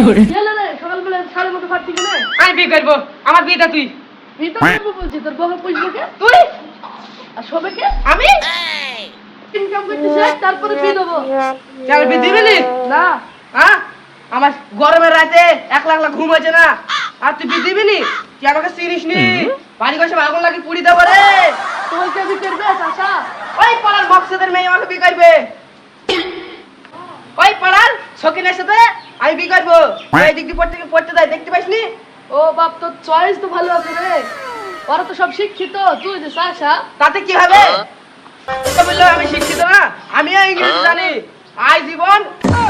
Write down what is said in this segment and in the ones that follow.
করে সকালবেলা সাড়ে মতো ফাটতি কেন? আমি বিয়ে করবো, আমার বিয়েটা তুই। বিয়ে তো করবো বলছি, তোর বউ পুষবে কে? তুই আর শোবে কে? আমি ইনকাম করতেছে তারপরে বিয়ে দেবো। কেন বিয়ে দিবি নি? না হ্যাঁ, আমার গরমের রাতে একলা একলা ঘুম হয়েছে না, আর তুই বিয়ে দিবি নি? তুই আমাকে চিনিস নি? বাড়ি বসে আগুন লাগি পুড়ি দেবো রে। তোমার কে বিয়ে করবে চাচা? ওই পাড়ার মকসদের মেয়ে আমাকে বিয়ে করবে। ওই পাড়ার শকিনের সাথে আমি বিয়ে করবো। এই দিক দিয়ে পড়তে যায়, দেখতে পাইস নি? ও বাপ, তোর চয়েস তো ভালো আছে রে। ওরা তো সব শিক্ষিত, তুই যে চাচা। তাতে কি হবে? তো বললো আমি শিক্ষিত না, আমিও ইংরেজি জানি। আই জীবন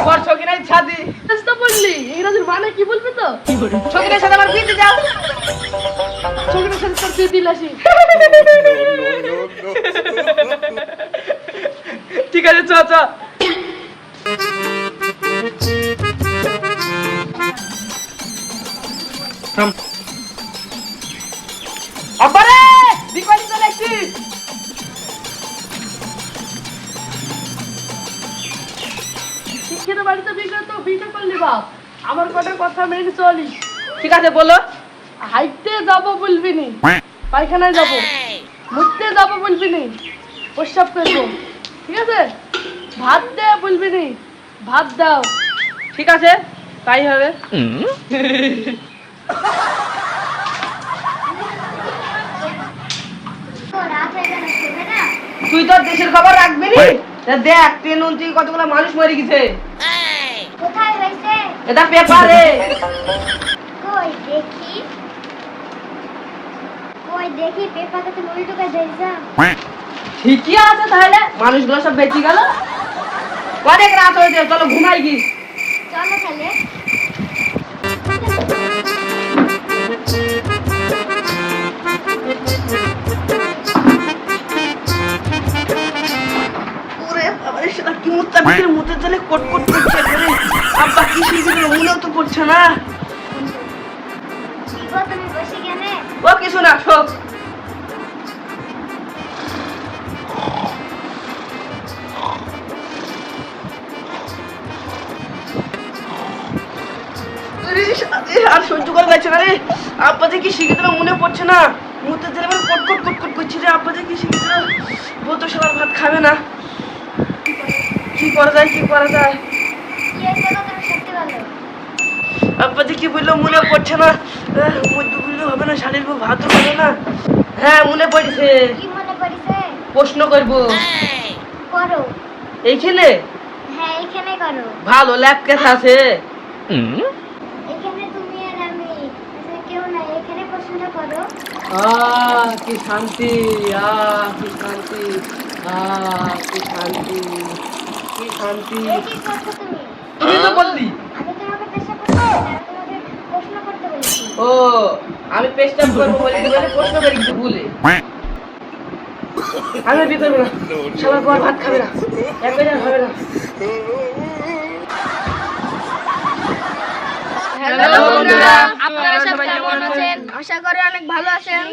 ওর শকিনের ছাদি। ইংরেজি তো বললি, ইংরেজির মানে কি বলবি তো? শকিনের সাথে আমার বিয়েতে যাও। ছবিটার সাথে তোর তুই দিলাসি। ঠিক আছে, চ চ। আব্বারে দিপালি চলে এসেছিস? শিক্ষিত বাড়িতে বিয়ে করে তো বিয়ে করলি বাপ। আমার কটা কথা মেনে চলিস। ঠিক আছে, বলো। হাইটে যাবো বলবি নি, পায়খানায় যাবো, মুততে যাবো বলবি নি, প্রস্রাব করবো, ঠিক আছে? ভাত দে বলবি নি, ভাত দাও। ঠিক আছে, তাই হবে। তুই তো দেশের খবর রাখবি নি? তা দেখ ট্রেন উনতি কতগুলো মানুষ মরে গেছে। কোথায় হয়েছে? এটা পেপারে। কই দেখি, কই দেখি পেপারটা তো উল্টো করে দিয়েছা। ঠিকই আছে, তাহলে মানুষগুলো সব বেঁচে গেল। অনেক রাত হয়েছে, চলো ঘুমাই গি। চলো তাহলে। ওরে বাবারে, সেটা কি মুত্তা ভিতরে মুতে চলে কটকট করছে রে। আব্বা কি শিখছিল মনেও তো পড়ছে না। কি গো তুমি বসে গেলে? ও কিছু না, সব আর সহ্য করা যাচ্ছে না রে। আব্বা যে কি শিখে দিল মনে পড়ছে না। মুতে চলে মানে কটকট কটকট করছে রে। আব্বা যে কি শিখে দিল, ও তো সবার ভাত খাবে না। কি করা যায়, কি করা যায়? কি হয়েছে গো তুমি সত্যি বলো। আব্বা যে কি বললো মনে পড়ছে না। মধ্য বললে হবে না, শাড়ির বউ ভাতও খাবে না। হ্যাঁ মনে পড়েছে, কি মনে পড়েছে? প্রশ্ন করবো। করো। এইখানে হ্যাঁ এখানে করো। ভালো ল্যাব কেস আছে? এখানে তুমি আর আমি, এখানে কেউ নাই, এখানে প্রশ্নটা করো। কি শান্তি, কি শান্তি, কি শান্তি, কি শান্তি। এই কি করছো তুমি? তুমি তো বললি। আমি তোমাকে পেশা করতে বলি না, তোমাকে প্রশ্ন করতে বলেছি। ও আমি পেস্টাপ করবো বলে প্রশ্ন করে কিছু ভুলে। আমি বিয়ে করবো না, সবার পর ভাত খাবে না, একবারে আর হবে না। হ্যালো বন্ধুরা, আপনারা সবাই কেমন আছেন? আশা করি অনেক ভালো আছেন।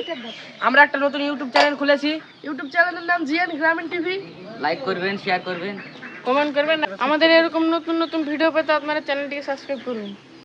আমরা একটা নতুন ইউটিউব চ্যানেল খুলেছি। ইউটিউব চ্যানেলের নাম জিএন গ্রামীণ টিভি। লাইক করবেন, শেয়ার করবেন, কমেন্ট করবেন। আমাদের এরকম নতুন নতুন ভিডিও পেতে আপনারা চ্যানেলটিকে সাবস্ক্রাইব করুন।